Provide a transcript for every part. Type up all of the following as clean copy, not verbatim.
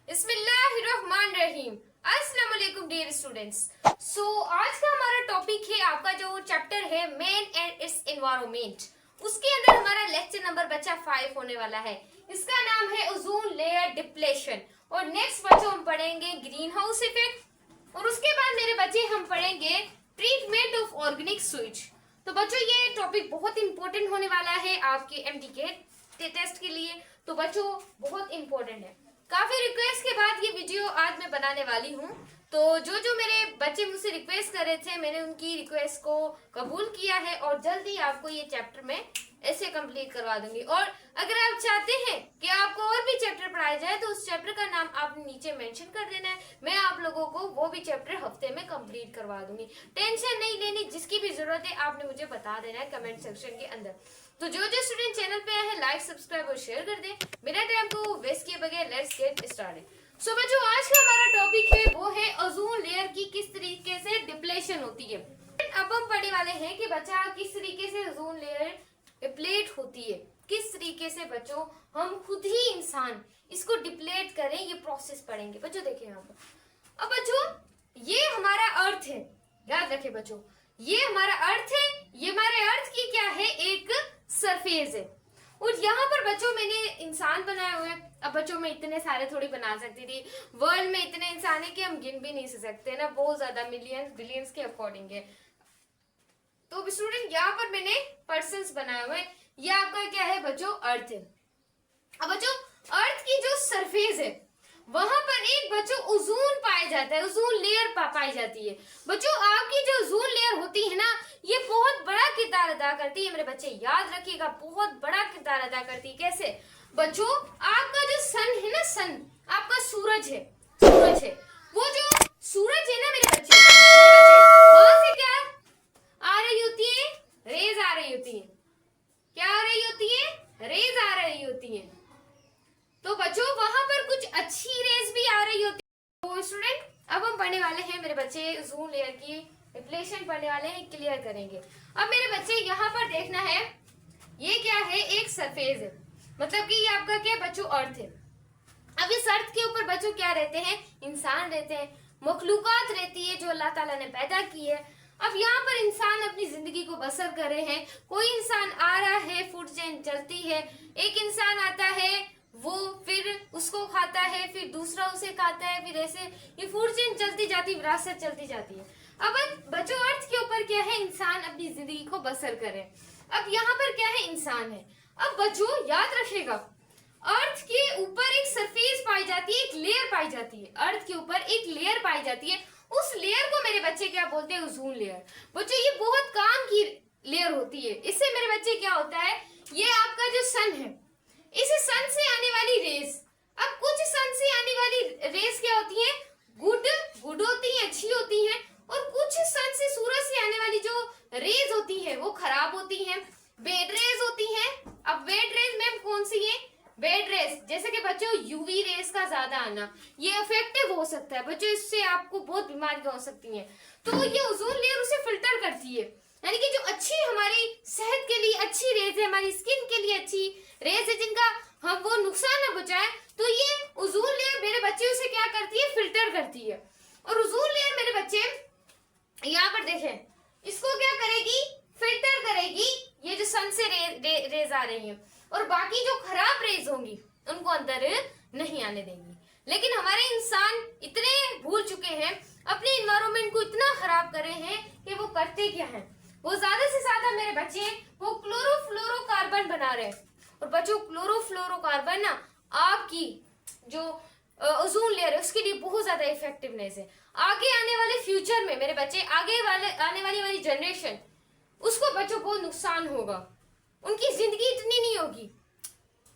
बिस्मिल्लाहिर्रहमानिर्रहीम। अस्सलाम वालेकुम डियर स्टूडेंट्स। आज का हमारा टॉपिक है, आपका जो चैप्टर है मैन एंड इट्स एनवायरनमेंट। उसके अंदर हमारा लेक्चर नंबर बच्चा 5 होने वाला है। इसका नाम है ओजोन लेयर डिप्लेशन। और नेक्स्ट बच्चों हम पढ़ेंगे ग्रीन हाउस इफेक्ट। और उसके बाद मेरे बच्चे हम पढ़ेंगे ट्रीटमेंट ऑफ ऑर्गेनिक स्वीट। तो बच्चों ये टॉपिक बहुत इंपॉर्टेंट होने वाला है आपके एमडी के टेस्ट के लिए। तो बच्चों बहुत इंपॉर्टेंट है। काफी रिक्वेस्ट के बाद ये वीडियो आज मैं बनाने वाली हूँ। तो जो मेरे बच्चे मुझसे रिक्वेस्ट कर रहे थे, मैंने उनकी रिक्वेस्ट को कबूल किया है और जल्दी आपको ये चैप्टर में ऐसे कंप्लीट करवा दूंगी। और अगर आप चाहते हैं कि आपको और भी चैप्टर पढ़ाया जाए तो उस चैप्टर का नाम आपने नीचे मेंशन कर देना है। मैं आप लोगों को वो भी चैप्टर हफ्ते में कंप्लीट करवा दूंगी। टेंशन नहीं लेनी, जिसकी भी जरूरत है आपने मुझे बता देना है कमेंट सेक्शन के अंदर। तो जो स्टूडेंट चैनल पे आए हैं लाइक सब्सक्राइब और शेयर कर दें। बिना टाइम को वेस्ट किए बगैर लेट्स गेट स्टार्टेड। सो बच्चों आज का हमारा टॉपिक है वो है ओजोन लेयर की किस तरीके से डिप्लेशन होती है। अब हम पढ़ने वाले हैं कि बच्चा किस तरीके से ओजोन लेयर डिप्लेट होती है, किस तरीके से बच्चों हम खुद ही इंसान इसको डिप्लेट करें, ये प्रोसेस पढ़ेंगे। बच्चों देखें यहाँ पर। अब बच्चों ये हमारा अर्थ है, याद रखें बच्चों, ये हमारा अर्थ है। ये हमारे अर्थ की क्या है, एक सरफेस है। और यहाँ पर बच्चों मैंने इंसान बनाए हुए हैं। अब बच्चों मैं इतने सारे थोड़ी बना सकती थी, वर्ल्ड में इतने इंसान है कि हम गिन भी नहीं सकते ना, बहुत ज्यादा मिलियंस बिलियंस के अकॉर्डिंग है। तो स्टूडेंट यहाँ पर मैंने पर्सन्स बनाए हुए। ये आपका क्या है बच्चों, अर्थ है। अब बच्चों अर्थ की जो सरफेस है वहां पर एक बच्चों ओजोन पाया जाता है, ओजोन लेयर पाई जाती है। बच्चों आपकी जो ओजोन लेयर होती है ना, ये बहुत बड़ा किरदार अदा करती है। मेरे बच्चे याद रखिएगा, बहुत बड़ा किरदार अदा करती है। कैसे बच्चों, आपका जो सन है ना, सन आपका सूरज है, सूरज है। वो जो सूरज है ना मेरे बच्चे वहां से क्या आ रही होती है, रेज आ रही होती है। क्या आ रही होती है, रेज आ रही होती है। तो बच्चों वहां पर कुछ अच्छी रेज भी आ रही होती है। तो स्टूडेंट अब हम पढ़ने वाले हैं, मेरे बच्चे ओजोन लेयर की डिप्लेशन पढ़ने वाले हैं, क्लियर करेंगे। अब मेरे बच्चे यहाँ पर देखना है, ये क्या है, एक सरफेस है, मतलब कि ये आपका क्या बच्चों अर्थ है। अब इस अर्थ के ऊपर बच्चों क्या रहते हैं, इंसान रहते हैं, मखलूकात रहती है जो अल्लाह ताला ने पैदा की है। अब यहाँ पर इंसान अपनी जिंदगी को बसर कर रहे हैं। कोई इंसान आ रहा है, फूड चेन चलती है, एक इंसान आता है वो फिर उसको खाता है, फिर दूसरा उसे खाता है, फिर ऐसे ये फूड चेन चलती जाती, विरासत चलती जाती है। अब बच्चों अर्थ के ऊपर क्या है, इंसान अपनी जिंदगी को बसर करे। अब यहाँ पर क्या है, इंसान है। अब बच्चों याद रखिएगा, अर्थ के ऊपर एक सरफेस पाई जाती है, एक लेयर पाई जाती है। अर्थ के ऊपर एक लेयर पाई जाती है, उस लेयर को मेरे बच्चे क्या बोलते हैं, ओजोन लेयर। बच्चों ये बहुत काम की लेयर होती है। इससे मेरे बच्चे क्या होता है, ये आपका जो सन है, इस सन से आने वाली रेस, अब कुछ सन से आने वाली रेस क्या होती है, गुड होती है, अच्छी होती है। और कुछ सन से, सूरज से आने वाली जो रेज होती है वो खराब होती है, बेड रेज होती है। अब बेड रेज मैम कौन सी है, बेड रेस, जैसे कि बच्चों यूवी रेस का ज्यादा आना ये इफेक्टिव हो सकता है बच्चों, इससे आपको बहुत बीमारियां हो सकती हैं। तो ये ओजोन लेयर उसे फिल्टर करती है, यानी कि जो अच्छी हमारी सेहत के लिए अच्छी रेज है, हमारी स्किन के लिए अच्छी रेज है, जिनका हम वो नुकसान न पहुंचाए, तो ये ओजोन लेयर मेरे बच्चे उसे क्या करती है, फिल्टर करती है। और ओजोन लेयर मेरे बच्चे यहाँ पर देखें, इसको क्या करेगी, फिल्टर करेगी, ये जो सन से रेज आ रही है, और बाकी जो खराब रेज होंगी उनको अंदर नहीं आने देंगी। लेकिन हमारे इंसान इतने भूल चुके हैं, अपने इन्वायरमेंट को इतना खराब करे हैं कि वो करते क्या है, वो ज्यादा से ज्यादा मेरे बच्चे वो क्लोरोफ्लोरोकार्बन बना रहे हैं। और बच्चों क्लोरोफ्लोरोकार्बन ना आपकी जो ओजोन लेयर है उसके लिए बहुत ज्यादा इफेक्टिवनेस है। आगे आने वाले फ्यूचर में मेरे बच्चे, आने वाली जनरेशन, उसको बच्चों बहुत नुकसान होगा, उनकी जिंदगी इतनी नहीं होगी,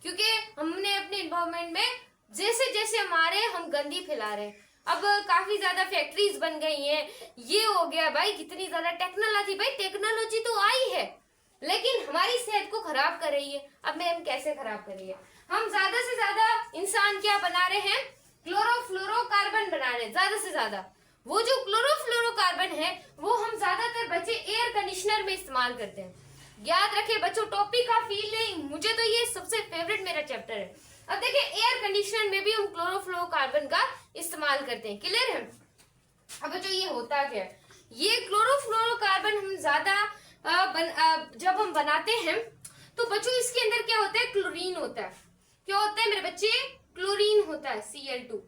क्योंकि हमने अपने एनवायरमेंट में जैसे जैसे हमारे हम गंदी फैला रहे हैं। अब काफी ज्यादा फैक्ट्रीज बन गई हैं, ये हो गया भाई, कितनी ज्यादा टेक्नोलॉजी, भाई टेक्नोलॉजी तो आई है लेकिन हमारी सेहत को खराब कर रही है। अब मैम कैसे खराब कर रही है, हम ज्यादा से ज्यादा इंसान क्या बना रहे हैं, क्लोरोफ्लोरोकार्बन बना रहे हैं ज्यादा से ज्यादा। वो जो क्लोरोफ्लोरोकार्बन है वो हम ज्यादातर बच्चे एयर कंडीशनर में इस्तेमाल करते हैं। याद रखे बच्चों, टॉपिक का फील नहीं, मुझे तो ये सबसे फेवरेट मेरा चैप्टर है। अब देखिए एयर कंडीशनर में भी हम क्लोरोफ्लोरोकार्बन का इस्तेमाल करते हैं, क्लियर है। अब बच्चों ये होता क्या है, ये क्लोरोफ्लोरोकार्बन हम ज्यादा जब हम बनाते हैं तो बच्चों इसके अंदर क्या होता है, क्लोरीन होता है। क्या होता है मेरे बच्चे, क्लोरीन होता है, Cl2।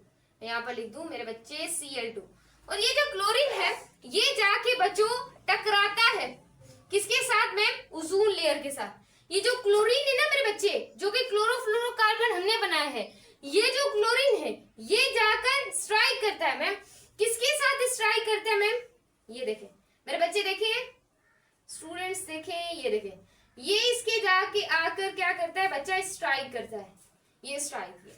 यहाँ पर लिख दूं मेरे बच्चे Cl2। और ये जो क्लोरीन है ये जाके बच्चों टकराता है किसके साथ में, ओजोन लेयर के साथ। ये जो क्लोरीन है ना मेरे बच्चे, जो कि क्लोरोफ्लोरोकार्बन हमने बनाया है, ये जो क्लोरीन है ये जाकर स्ट्राइक करता है मैम, किसके साथ स्ट्राइक करता है मैम, ये देखें मेरे बच्चे, देखें स्टूडेंट्स, देखें ये देखें, ये इसके जाके आकर क्या करता है बच्चा, स्ट्राइक करता है, ये स्ट्राइक।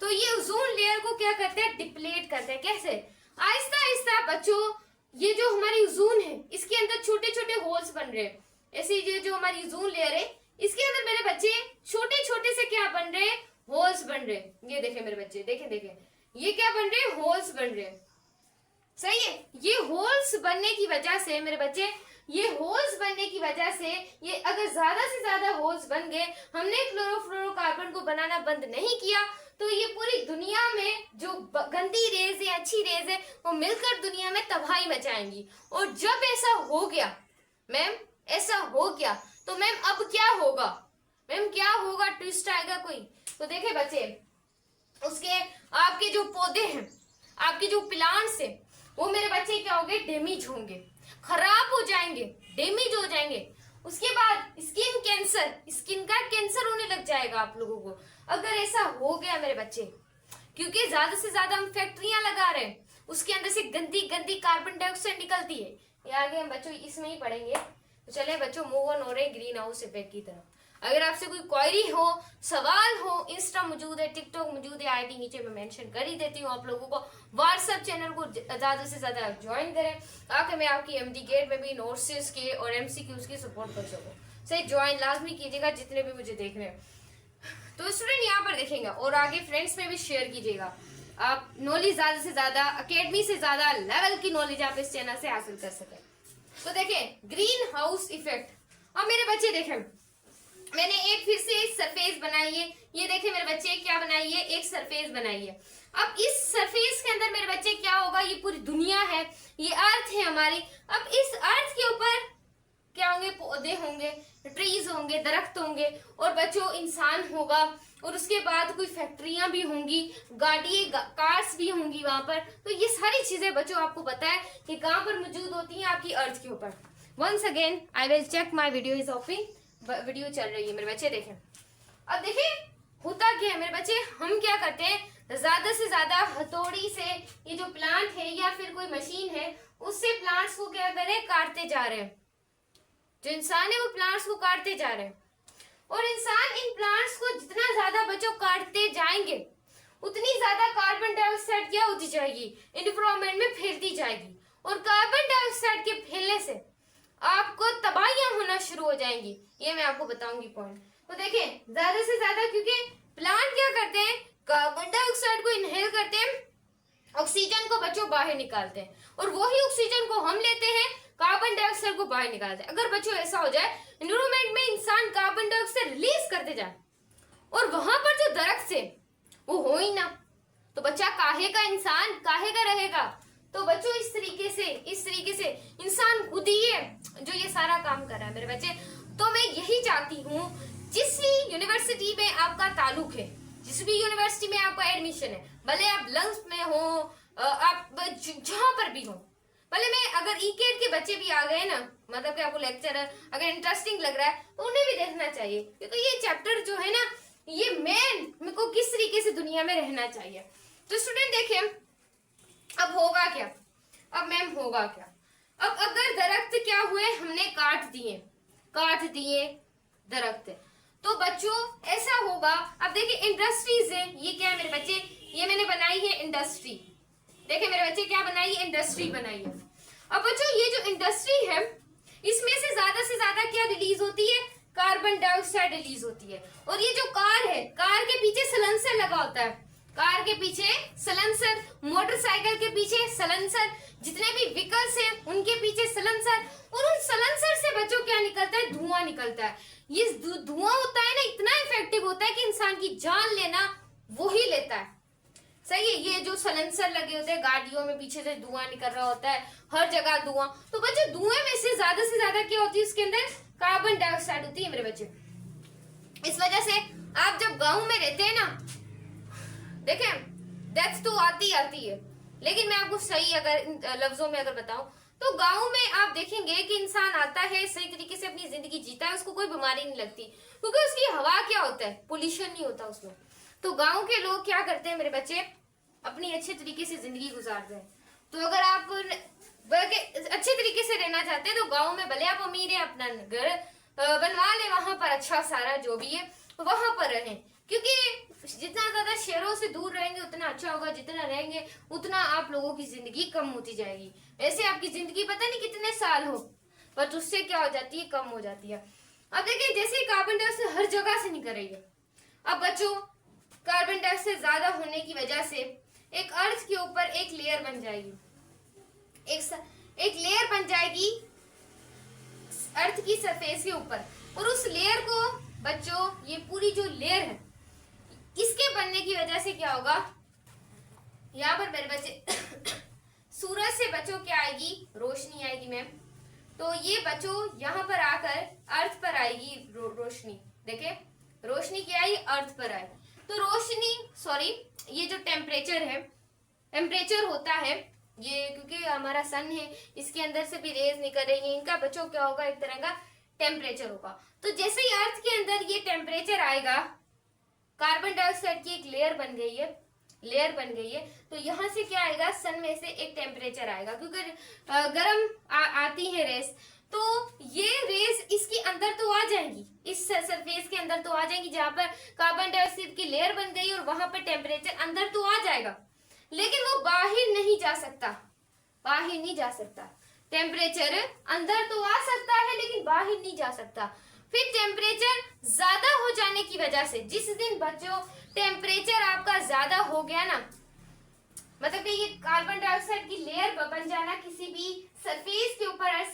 तो ये ओजोन लेयर को क्या करता है, डिप्लेट करता है। कैसे, आहिस्ता आहिस्ता बच्चों ये जो हमारी ओजोन है इसके अंदर छोटे छोटे होल्स बन रहे हैं। ऐसे ये जो हमारी ओजोन लेयर है इसके अंदर मेरे बच्चे छोटे छोटे से क्या बन रहे हैं, होल्स बन रहे हैं। ये देखें मेरे बच्चे, देखें देखें, ये क्या बन रहे हैं, होल्स बन रहे हैं, सही है। ये होल्स बनने की वजह से मेरे बच्चे, ये होल्स बनने की वजह से, ये अगर ज्यादा से ज्यादा होल्स बन गए, हमने क्लोरोफ्लोरोकार्बन को बनाना बंद नहीं किया, तो ये पूरी दुनिया में जो गंदी रेज है, अच्छी रेज है, वो मिलकर दुनिया में तबाही मचाएंगी। और जब ऐसा हो गया मैम, ऐसा हो गया तो मैम अब क्या होगा, मैम क्या होगा, ट्विस्ट आएगा कोई। तो देखे बच्चे, उसके आपके जो पौधे हैं, आपके जो प्लांट्स है, वो मेरे बच्चे क्या होंगे, डैमेज होंगे, खराब हो जाएंगे, डैमेज हो जाएंगे। उसके बाद स्किन कैंसर, स्किन का कैंसर होने लग जाएगा आप लोगों को, अगर ऐसा हो गया मेरे बच्चे। क्योंकि ज्यादा से ज्यादा हम फैक्ट्रियां लगा रहे हैं, उसके अंदर से गंदी गंदी कार्बन डाइऑक्साइड निकलती है। ये आगे हम बच्चों इसमें ही पढ़ेंगे। तो चले बच्चों, मूव ऑन हो रहे ग्रीन हाउस इफेक्ट की तरफ। अगर आपसे कोई क्वेरी हो, सवाल हो, इंस्टा मौजूद है, टिकटॉक मौजूद है, आईडी नीचे मैं मेंशन कर ही देती हूँ आप लोगों को। व्हाट्सएप चैनल को ज्यादा से ज्यादा ज्वाइन करें ताकि मैं आपकी एमडी गेट में भी नोट्स के और एमसीक्यूज की सपोर्ट कर सकूँ। सही ज्वाइन लाजमी कीजिएगा जितने भी मुझे देख रहे हैं। तो स्टूडेंट यहाँ पर देखेंगे और आगे फ्रेंड्स में भी शेयर कीजिएगा। आप नॉलेज ज्यादा से ज्यादा, अकेडमी से ज्यादा लेवल की नॉलेज आप इस चैनल से हासिल कर सकें। तो देखें ग्रीन हाउस इफेक्ट। अब मेरे बच्चे देखें, मैंने एक फिर से एक सरफेस बनाई है। ये देखें मेरे बच्चे, क्या बनाई है, एक सरफेस बनाई है। अब इस सरफेस के अंदर मेरे बच्चे क्या होगा, ये पूरी दुनिया है, ये अर्थ है हमारी। अब इस अर्थ के ऊपर क्या होंगे, पौधे होंगे, ट्रीज होंगे, दरख्त होंगे, और बच्चों इंसान होगा, और उसके बाद कोई फैक्ट्रियां भी होंगी, गाड़ी कार्स भी होंगी वहां पर। तो ये सारी चीजें बच्चों आपको पता है कि कहां पर मौजूद होती हैं, आपकी अर्थ के ऊपर। Once again I will check my video is open. Video चल रही है मेरे बच्चे, देखें। अब देखिए होता क्या है मेरे बच्चे, हम क्या करते हैं, ज्यादा से ज्यादा हथौड़ी से ये जो प्लांट है या फिर कोई मशीन है उससे प्लांट्स को क्या करें, काटते जा रहे हैं। जो इंसान है वो प्लांट्स को काटते जा रहे हैं, और इंसान इन प्लांट्स को जितना ज्यादा बच्चों काटते जाएंगे उतनी ज्यादा कार्बन डाइऑक्साइड क्या होती जाएगी, एनवायरमेंट में फैलती जाएगी। और कार्बन डाइऑक्साइड के फैलने से आपको तबाहियां होना शुरू हो जाएंगी। ये मैं आपको बताऊंगी पॉइंट। तो देखें ज्यादा से ज्यादा, क्योंकि प्लांट क्या करते हैं, कार्बन डाइऑक्साइड को इनहेल करते हैं, ऑक्सीजन को बच्चों बाहर निकालते हैं, और वही ऑक्सीजन को हम लेते हैं, कार्बन डाइऑक्साइड को बाहर निकालते हैं। अगर बच्चों ऐसा हो जाए एनवायरमेंट में, इंसान कार्बन डाइऑक्साइड रिलीज करते जाए और वहां पर जो दरख्त है वो हो ही ना, तो बच्चा काहे का इंसान काहे का रहेगा। तो बच्चों इस तरीके से इंसान खुद ही है जो ये सारा काम कर रहा है मेरे बच्चे। तो मैं यही चाहती हूँ, जिस भी यूनिवर्सिटी में आपका ताल्लुक है, जिस भी यूनिवर्सिटी में आपका एडमिशन है, भले आप लंग्स में हो, आप जहां पर भी हो, भले मैं अगर ईकेट के बच्चे भी आ गए ना, मतलब कि आपको लेक्चर अगर इंटरेस्टिंग लग रहा है तो उन्हें भी देखना चाहिए, क्योंकि ये चैप्टर जो है ना, ये मेरे को किस तरीके से दुनिया में रहना चाहिए। तो स्टूडेंट देखिए अब होगा क्या, अब मैम होगा क्या, अब अगर दरख्त क्या हुए, हमने काट दिए दरख्त, तो बच्चों ऐसा होगा। अब देखिए इंडस्ट्रीज है, ये क्या है मेरे बच्चे, ये मैंने बनाई है इंडस्ट्री। देखिए मेरे बच्चे क्या बनाई है, इंडस्ट्री बनाई है। अब बच्चों ये जो इंडस्ट्री है इसमें से ज्यादा क्या रिलीज होती है, कार्बन डाइऑक्साइड रिलीज होती है। और ये जो कार है, कार के पीछे सलेंसर लगा होता है, कार के पीछे सलेंसर, मोटरसाइकिल के पीछे सलेंसर, जितने भी व्हीकल्स हैं उनके पीछे सलेंसर, और उन सलेंसर से बच्चों क्या निकलता है, धुआं निकलता है। ये धुआं होता है ना, इतना इफेक्टिव होता है कि इंसान इंसान की जान लेना वो ही लेता है। सही है। ये जो सलेंसर लगे होते हैं गाड़ियों में, पीछे से धुआं निकल रहा होता है, हर जगह धुआं, तो बच्चे धुएं में से ज्यादा क्या होती है, उसके अंदर कार्बन डाइऑक्साइड होती है मेरे बच्चे। इस वजह से आप जब गांव में रहते हैं ना, देखें डेथ तो आती है, लेकिन मैं आपको सही अगर लफ्जों में अगर बताऊं तो गांव में आप देखेंगे कि इंसान आता है, सही तरीके से अपनी जिंदगी जीता है, उसको कोई बीमारी नहीं लगती, क्योंकि उसकी हवा क्या होता है, पोल्यूशन नहीं होता उसमें। तो गांव के लोग क्या करते हैं मेरे बच्चे, अपनी अच्छे तरीके से जिंदगी गुजारते हैं। तो अगर आप अच्छे तरीके से रहना चाहते हैं तो गांव में भले आप अमीर है, अपना घर बनवा ले, वहां पर अच्छा सारा जो भी है वहां पर रहें, क्योंकि जितना ज्यादा शहरों से दूर रहेंगे उतना अच्छा होगा, जितना रहेंगे उतना आप लोगों की जिंदगी कम होती जाएगी। ऐसे आपकी जिंदगी पता नहीं कितने साल हो, पर उससे क्या हो जाती है, कम हो जाती है। अब देखिए जैसे कार्बन डाइऑक्साइड हर जगह से निकल रही है, अब बच्चों कार्बन डाइऑक्साइड ज्यादा होने की वजह से एक अर्थ के ऊपर एक लेयर बन जाएगी, एक लेयर बन जाएगी अर्थ की सरफेस के ऊपर, और उस लेयर को बच्चों, ये पूरी जो लेयर है इसके बनने की वजह से क्या होगा, यहाँ पर मेरे बच्चे सूरज से बच्चों क्या आएगी, रोशनी आएगी मैम। तो ये बच्चों यहाँ पर आकर अर्थ पर आएगी रोशनी। देखे रोशनी क्या आई, अर्थ पर आए। तो रोशनी ये जो टेम्परेचर होता है, ये क्योंकि हमारा सन है, इसके अंदर से भी रेज निकल रही है, इनका बच्चों क्या होगा, एक तरह का टेम्परेचर होगा। तो जैसे ही अर्थ के अंदर ये टेम्परेचर आएगा, कार्बन डाइऑक्साइड की एक लेयर बन गई है, तो यहाँ से क्या आएगा, सन में से एक टेम्परेचर आएगा, क्योंकि गर्म आती है रेस, तो ये रेस इसके अंदर तो आ जाएंगी, इस सरफेस के अंदर तो आ जाएंगी, जहां पर कार्बन डाइऑक्साइड की लेयर बन गई और वहां पर टेम्परेचर अंदर तो आ जाएगा, लेकिन वो बाहर नहीं जा सकता। टेम्परेचर अंदर तो आ सकता है लेकिन बाहर नहीं जा सकता। फिर टेम्परेचर ज्यादा हो जाने की वजह से, जिस दिन बच्चों टेम्परेचर आपका ज्यादा हो गया ना, मतलब कि ये कार्बन डाइऑक्साइड की लेयर बन जाना किसी भी सरफेस के ऊपर,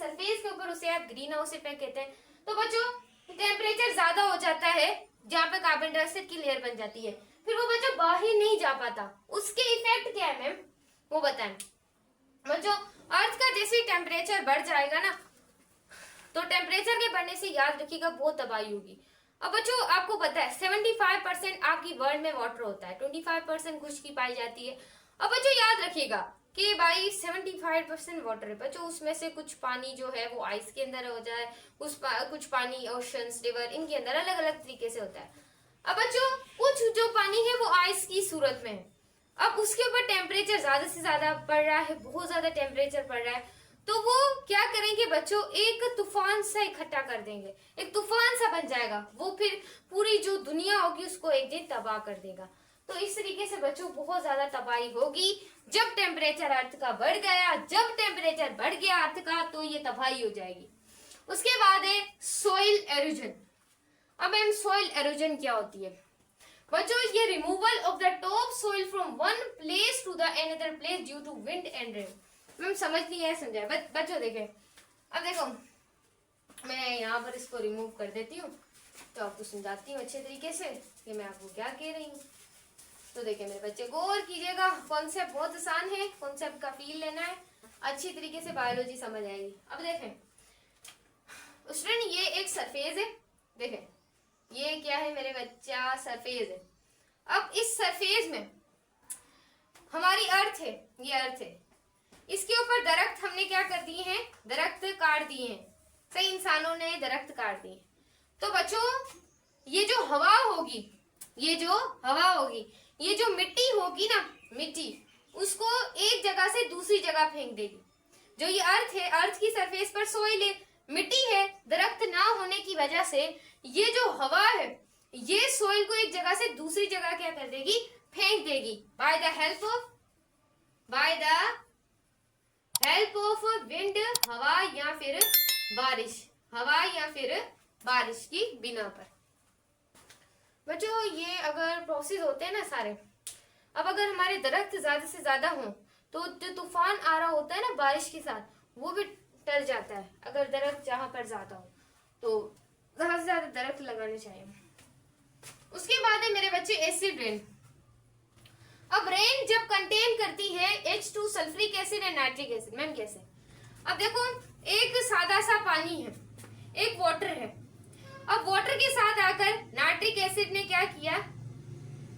उसे आप ग्रीन हाउस इफेक्ट कहते हैं। तो बच्चों टेम्परेचर ज्यादा हो जाता है जहाँ पे कार्बन डाइऑक्साइड की लेयर बन जाती है, फिर वो बच्चों बाहर नहीं जा पाता। उसके इफेक्ट क्या है मैम, वो बताएं बच्चों। अर्थ का जैसे टेम्परेचर बढ़ जाएगा ना, तो टेम्परेचर के बढ़ने से याद रखिएगा बहुत तबाही होगी। अब बच्चों आपको पता है 75% आपकी वर्ल्ड में वाटर होता है, 25% खुश्की पाई जाती है। अब बच्चों याद रखिएगा कि भाई 75% वाटर है बच्चों, उसमें से कुछ पानी जो है वो आइस के अंदर हो जाए, कुछ पानी ओशंस, रिवर, इनके अंदर अलग अलग तरीके से होता है। अब बच्चों कुछ जो पानी है वो आइस की सूरत में है। अब उसके ऊपर टेम्परेचर ज्यादा से ज्यादा बढ़ रहा है, बहुत ज्यादा टेम्परेचर बढ़ रहा है, तो वो क्या करेंगे बच्चों, एक तूफान सा इकट्ठा कर देंगे, एक तूफान सा बन जाएगा, वो फिर पूरी जो दुनिया होगी उसको एक दिन तबाह कर देगा। तो इस तरीके से बच्चों बहुत ज्यादा तबाही होगी जब टेम्परेचर अर्थ का बढ़ गया, जब टेम्परेचर बढ़ गया अर्थ का, तो ये तबाही हो जाएगी। उसके बाद है सोइल एरोजन। अब मैम सोइल एरोजन क्या होती है बच्चों, ये removal of the top soil from one place to the another place due to wind and rain. Ma'am समझ नहीं है, समझाए बच्चों। देखें अब देखो, मैं यहाँ पर इसको रिमूव कर देती हूँ तो आपको समझाती हूँ अच्छे तरीके से कि मैं आपको क्या कह रही हूँ। तो देखिए मेरे बच्चे गौर कीजिएगा, कॉन्सेप्ट बहुत आसान है, कॉन्सेप्ट का फील लेना है, अच्छी तरीके से बायोलॉजी समझ आएगी। अब देखें स्टूडेंट, ये एक सरफेस है, देखें ये क्या है मेरे बच्चा, सरफेस है। अब इस सरफेस में हमारी अर्थ है, ये अर्थ है, इसके ऊपर दरख्त हमने क्या कर दिए हैं, दरख्त काट दिए हैं, सही इंसानों ने दरख्त काट दिए। तो बच्चों ये जो हवा होगी, ये जो मिट्टी होगी ना, मिट्टी उसको एक जगह से दूसरी जगह फेंक देगी। जो ये अर्थ है, अर्थ की सरफेस पर सोइल है, मिट्टी है, दरख्त ना होने की वजह से ये जो हवा है ये सोइल को एक जगह से दूसरी जगह क्या कर देगी, फेंक देगी, by the help of wind, हवा या फिर बारिश की बिना पर। बच्चों ये अगर प्रोसेस होते हैं ना सारे, अब अगर हमारे दरख्त ज्यादा से ज्यादा हो तो जो तूफान आ रहा होता है ना बारिश के साथ, वो भी टल जाता है। अगर दरख्त जहां पर ज्यादा हो तो ज्यादा से ज्यादा दरख्त लगाने चाहिए। उसके बाद है मेरे बच्चे एसिड रेन। अब रेन जब कंटेन करती है H2 sulphuric acid and nitric acid. Ma'am कैसे? अब देखो एक सादा सा पानी है, एक वाटर है। अब वाटर के साथ आकर नाइट्रिक एसिड ने क्या किया,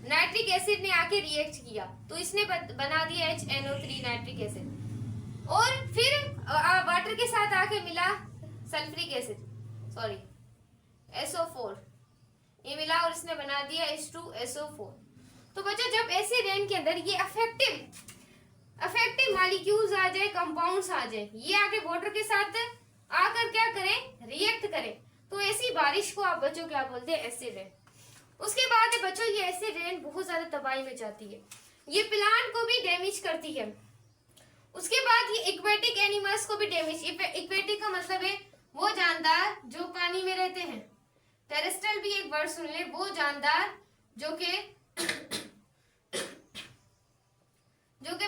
नाइट्रिक एसिड ने आके रिएक्ट किया तो इसने बना दिया HNO3 नाइट्रिक एसिड। और फिर वाटर के साथ आके मिला सल्फ्यूरिक एसिड, सॉरी SO4, ये मिला और इसने बना दिया H2SO4। तो बच्चों जब एसिड रेन के अंदर ये अफेक्टिव मॉलिक्यूल्स आ जाए, कंपाउंड्स आ जाए, ये आके वाटर के साथ आकर क्या करें, रिएक्ट करें, तो ऐसी बारिश को आप बच्चों क्या बोलते हैं, एसिड रेन। उसके बाद बच्चों ये एसिड रेन बहुत ज्यादा तबाही में जाती है, ये प्लांट को भी डैमेज करती है। उसके बाद ये एक्वेटिक एनिमल्स को भी डैमेज, एक्वेटिक का मतलब है वो जानदार जो पानी में रहते हैं, टेरेस्ट्रियल भी एक वर्ड सुन ले, वो जानदार जो के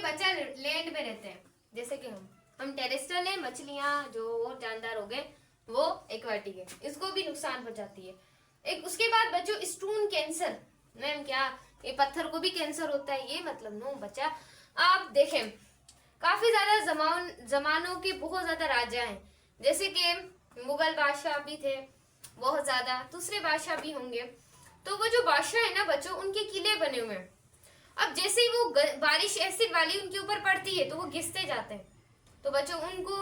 बच्चा लैंड में रहते हैं, जैसे कि हम टेरेस्ट्रियल है, मछलियां जो और जानदार हो गए वो एक्वेटिक है, इसको भी नुकसान पहुंचाती है। एक उसके बाद बच्चों स्टोन कैंसर। मैम क्या ये पत्थर को भी कैंसर होता है? ये मतलब नो बच्चा, आप देखें काफी ज्यादा जमानों के बहुत ज्यादा राजा हैं, जैसे कि मुगल बादशाह भी थे बहुत ज्यादा, दूसरे बादशाह भी होंगे। तो वो जो बादशाह है ना बच्चों, उनके किले बने हुए हैं। अब जैसे ही वो बारिश एसिड वाली उनके ऊपर पड़ती है तो वो घिसते जाते हैं, तो बच्चों उनको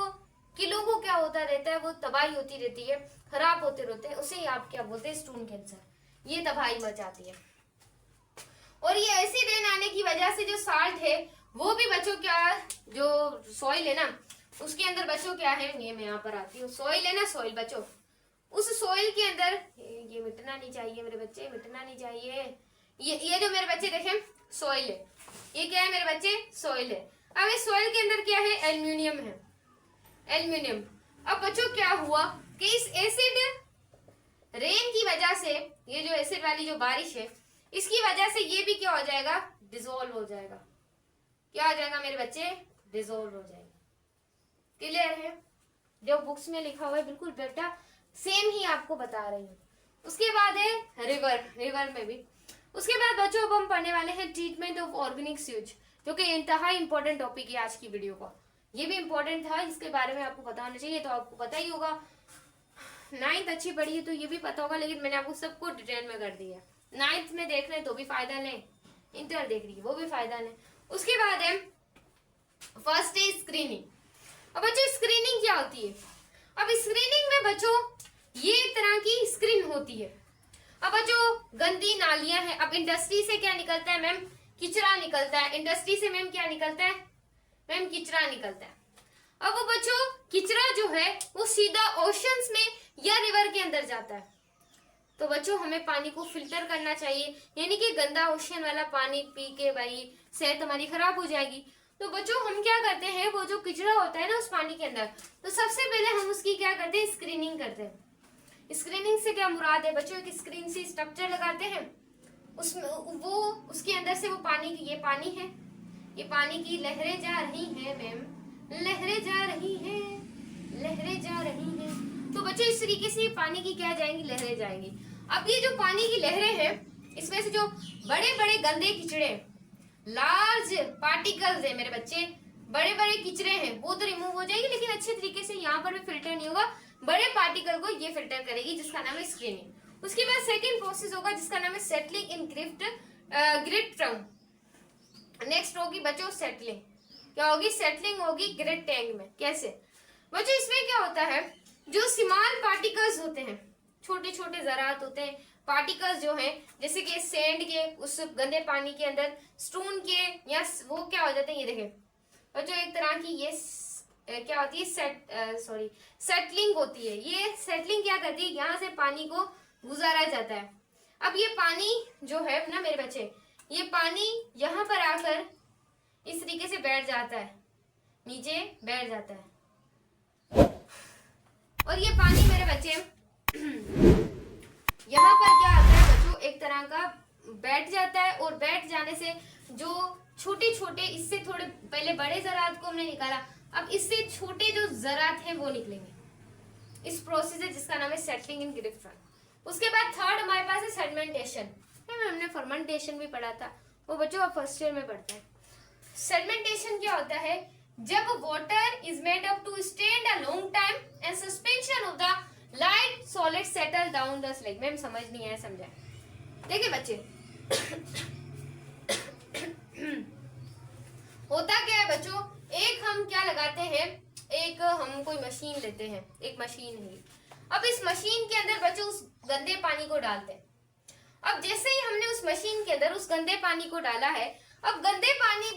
किलों को क्या होता रहता है, वो तबाही होती रहती है, खराब होते रहते हैं, उसे ही आप क्या बोलते हैं, स्टोन कैंसर, ये तबाही मचाती है। और ये एसिड रेन आने की वजह से जो साल्ट है वो भी बच्चों क्या, जो सॉइल है ना उसके अंदर बच्चों क्या है, ये मैं यहाँ पर आती हूँ, सॉइल है ना, सॉइल बच्चों, उस सॉइल के अंदर ये मिटना नहीं चाहिए मेरे बच्चे, मिटना नहीं चाहिए। ये जो मेरे बच्चे देखें सॉइल है, ये क्या है मेरे बच्चे, सॉइल है। अब इस सॉइल के अंदर क्या है, एल्यूमिनियम है, एल्यूमिनियम। अब बच्चों क्या हुआ कि इस एसिड रेन की वजह से, ये जो एसिड वाली जो बारिश है इसकी वजह से ये भी क्या हो जाएगा, डिसॉल्व हो जाएगा। क्या हो जाएगा मेरे बच्चे, डिसॉल्व हो जाएगा। क्लियर है? जो बुक्स में लिखा हुआ है बिल्कुल बेटा सेम ही आपको बता रही हूँ। उसके बाद है रिवर, रिवर में भी। उसके बाद बच्चों अब हम पढ़ने वाले हैं ट्रीटमेंट ऑफ ऑर्गेनिक स्यूज, जो कि इंतहा इंपॉर्टेंट टॉपिक है आज की वीडियो का। ये भी इंपॉर्टेंट था, इसके बारे में आपको पता होना चाहिए, तो आपको पता ही होगा, 9th अच्छी पढ़ी है तो ये भी पता होगा, लेकिन मैंने आपको सबको डिटेल में कर दिया। 9th में देख रहे तो भी फायदा लें, इंटर देख रही है वो भी फायदा लें। उसके बाद है फर्स्ट है स्क्रीनिंग। अब बच्चों स्क्रीनिंग क्या होती है, अब स्क्रीनिंग में बच्चों ये एक तरह की स्क्रीन होती है। अब बच्चों गंदी नालियां हैं, अब इंडस्ट्री से क्या निकलता है मैम, किचरा निकलता है, इंडस्ट्री से मैम क्या निकलता है, मैम किचरा निकलता है। अब वो बच्चों किचरा जो है वो सीधा ओशंस में या रिवर के अंदर जाता है, तो बच्चों हमें पानी को फिल्टर करना चाहिए, यानी कि गंदा ओशन वाला पानी पी के भाई सेहत हमारी खराब हो जाएगी। तो बच्चों हम क्या करते हैं, वो जो किचरा होता है ना उस पानी के अंदर, तो सबसे पहले हम उसकी क्या करते हैं, स्क्रीनिंग करते हैं। स्क्रीनिंग से क्या मुराद है बच्चों, एक स्क्रीन सी स्ट्रक्चर लगाते हैं, उसमें वो उसके अंदर से वो पानी की, ये पानी है, ये पानी की लहरें जा रही हैं मैम, लहरें जा रही हैं, लहरें जा रही हैं। तो बच्चों इस तरीके से पानी की क्या जाएंगी, लहरें जाएंगी। अब ये जो पानी की लहरें हैं इसमें से जो बड़े बड़े गंदे किचड़े, लार्ज पार्टिकल्स है मेरे बच्चे, बड़े बड़े किचड़े हैं वो तो रिमूव हो जाएगी, लेकिन अच्छे तरीके से यहाँ पर भी फिल्टर नहीं होगा, बड़े पार्टिकल को ये फिल्टर करेगी, जिसका नाम है स्क्रीनिंग। उसके बाद सेकंड प्रोसेस होगा जिसका नाम है settling in grit tank. Next होगी बच्चों सेटलिंग, क्या होगी, सेटलिंग होगी ग्रिट टैंक में। कैसे बच्चों, इसमें क्या होता है, जो स्मॉल पार्टिकल्स होते हैं, छोटे छोटे जरात होते हैं, पार्टिकल्स जो हैं, जैसे कि सैंड के उस गंदे पानी के अंदर, स्टोन के, या वो क्या हो जाते हैं, ये देखें बच्चों एक तरह की ये क्या होती है, सेटलिंग होती है। ये सेटलिंग क्या करती है, यहाँ से पानी को गुजारा जाता है। अब ये पानी जो है ना मेरे बच्चे, ये पानी यहाँ पर आकर इस तरीके से बैठ जाता है, नीचे बैठ जाता है, और ये पानी मेरे बच्चे यहाँ पर क्या आता है बच्चों, एक तरह का बैठ जाता है, और बैठ जाने से जो छोटे छोटे, इससे थोड़े पहले बड़े ज़रात को हमने निकाला, अब इससे छोटे जो ज़रात हैं वो निकलेंगे। इस प्रोसेस है जिसका नाम है सेटलिंग इन ग्रिट टैंक। उसके बाद थर्ड हमारे पास है सेडिमेंटेशन। में हमने फर्मेंटेशन भी पढ़ा था, वो बच्चों आप फर्स्ट ईयर में पढ़ते हैं। सेडिमेंटेशन क्या होता है? जब water is made up to stand a long time and suspension of the light solid settle down the slag. Ma'am समझ नहीं आया, समझाए। देखिए बच्चे, होता क्या है बच्चों, एक हम क्या लगाते हैं, एक हम कोई मशीन लेते हैं, एक मशीन है। अब इस मशीन के अंदर बच्चों उस गंदे पानी को डालते हैं। अब जैसे ही हमने उस मशीन के अंदर उस गंदे पानी को डाला है, अब गंदे पानी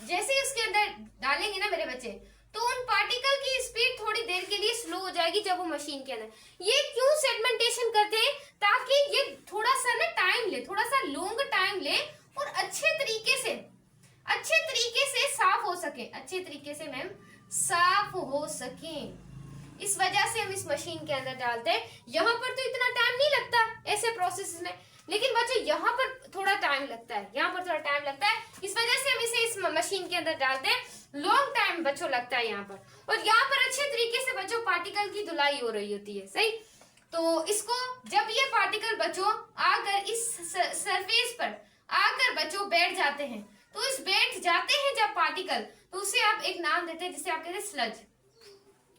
जैसे ही उसके अंदर डालेंगे ना मेरे बच्चे, तो उन पार्टिकल की स्पीड थोड़ी देर के लिए स्लो हो जाएगी जब वो मशीन के अंदर। ये क्यों सेडिमेंटेशन करते हैं? ताकि ये थोड़ा सा ना टाइम ले, थोड़ा सा लॉन्ग टाइम ले और अच्छे तरीके से साफ हो सके, अच्छे तरीके से मैम साफ हो सके। इस वजह से हम इस मशीन के अंदर डालते हैं। यहाँ पर तो इतना टाइम नहीं लगता ऐसे प्रोसेस में, लेकिन बच्चों यहाँ पर थोड़ा टाइम लगता है, यहाँ पर थोड़ा टाइम लगता है। इस वजह से हम इसे इस मशीन के अंदर डालते हैं, लॉन्ग टाइम बच्चों लगता है यहाँ पर। और यहाँ पर अच्छे तरीके से बच्चों पार्टिकल की धुलाई हो रही होती है, सही। तो इसको जब ये पार्टिकल बच्चों आकर इस सरफेस पर आकर बच्चों बैठ जाते हैं, तो इस बैठ जाते हैं जब पार्टिकल, तो उसे आप एक नाम देते हैं जिसे आप कहते हैं स्लज।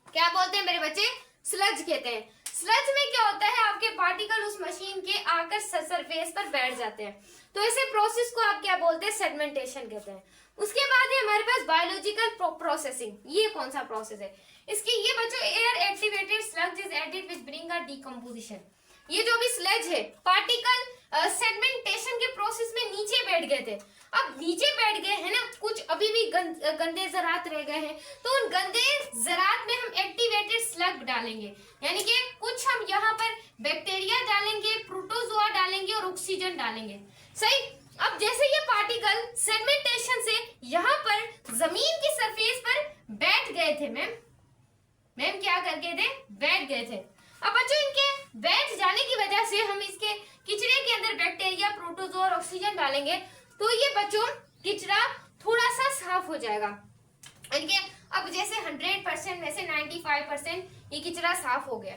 क्या बोलते हैं मेरे बच्चे? स्लज कहते हैं। स्लज में क्या होता है, आपके पार्टिकल उस मशीन के आकर सरफेस पर बैठ जाते हैं। तो ऐसे प्रोसेस को आप क्या बोलते हैं? सेडिमेंटेशन कहते हैं। उसके बाद है हमारे पास बायोलॉजिकल प्रोसेसिंग। ये कौन सा प्रोसेस है? इसकी ये बच्चों air activated slug is added which bring a decomposition. ये जो भी स्लज है, पार्टिकल सेडिमेंटेशन के प्रोसेस में नीचे बैठ गए थे, अब नीचे बैठ गए हैं ना, कुछ अभी भी गंदे ज़रात रह गए हैं, तो उन गंदे ज़रात में हम एक्टिवेटेड स्लग डालेंगे, यानी कि कुछ हम यहाँ पर बैक्टीरिया डालेंगे, प्रोटोजोआ डालेंगे और ऑक्सीजन डालेंगे, सही। अब जैसे ये पार्टिकल सेडिमेंटेशन से यहाँ पर जमीन की सरफेस पर बैठ गए थे, मैम क्या कर गए थे? बैठ गए थे। अब बच्चों इनके बैठ जाने की वजह से हम इसके किचड़े के अंदर बैक्टीरिया, प्रोटोजोआ और ऑक्सीजन डालेंगे, तो ये बच्चों किचड़ा थोड़ा सा साफ हो जाएगा। अब जैसे 100% में से 95% ये किचड़ा साफ हो गया,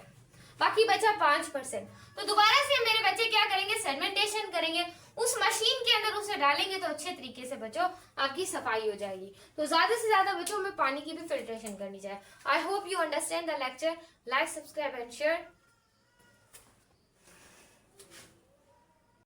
बाकी बचा 5%। तो दोबारा से मेरे बच्चे क्या करेंगे? सेडिमेंटेशन करेंगे, उस मशीन के अंदर उसे डालेंगे, तो अच्छे तरीके से बच्चों आपकी सफाई हो जाएगी। तो ज्यादा से ज्यादा बच्चों में पानी की भी फिल्ट्रेशन करनी चाहिए। I hope you understand the lecture. Like, subscribe and share.